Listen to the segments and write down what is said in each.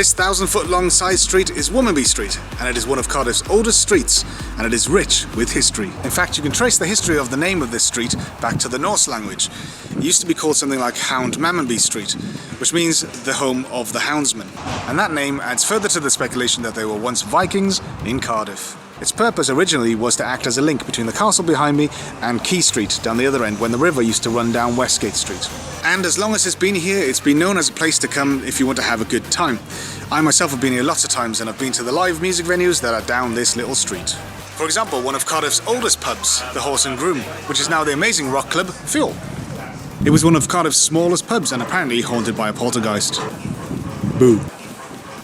This 1,000-foot-long side street is Womanby Street, and it is one of Cardiff's oldest streets, and it is rich with history. In fact, you can trace the history of the name of this street back to the Norse language. It used to be called something like Womanby Street, which means the home of the houndsman. And that name adds further to the speculation that they were once Vikings in Cardiff. Its purpose originally was to act as a link between the castle behind me and Quay Street down the other end when the river used to run down Westgate Street. And as long as it's been here, it's been known as a place to come if you want to have a good time. I myself have been here lots of times, and I've been to the live music venues that are down this little street. For example, one of Cardiff's oldest pubs, the Horse and Groom, which is now the amazing rock club Fuel. It was one of Cardiff's smallest pubs and apparently haunted by a poltergeist. Boo.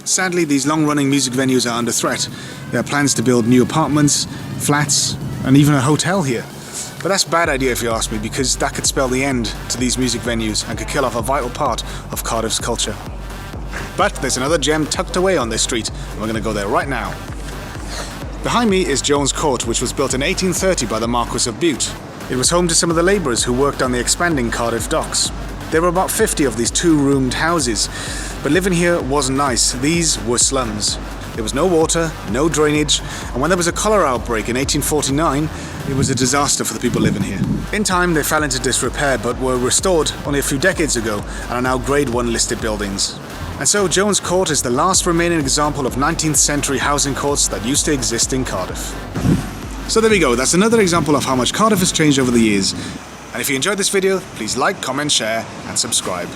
Sadly, these long-running music venues are under threat. There are plans to build new apartments, flats, and even a hotel here. But that's a bad idea if you ask me, because that could spell the end to these music venues and could kill off a vital part of Cardiff's culture. But there's another gem tucked away on this street, and we're going to go there right now. Behind me is Jones Court, which was built in 1830 by the Marquis of Bute. It was home to some of the labourers who worked on the expanding Cardiff docks. There were about 50 of these two-roomed houses, but living here wasn't nice. These were slums. There was no water, no drainage, and when there was a cholera outbreak in 1849, it was a disaster for the people living here. In time, they fell into disrepair, but were restored only a few decades ago and are now Grade 1 listed buildings. And so Jones Court is the last remaining example of 19th century housing courts that used to exist in Cardiff. So there we go, that's another example of how much Cardiff has changed over the years. And if you enjoyed this video, please like, comment, share, and subscribe.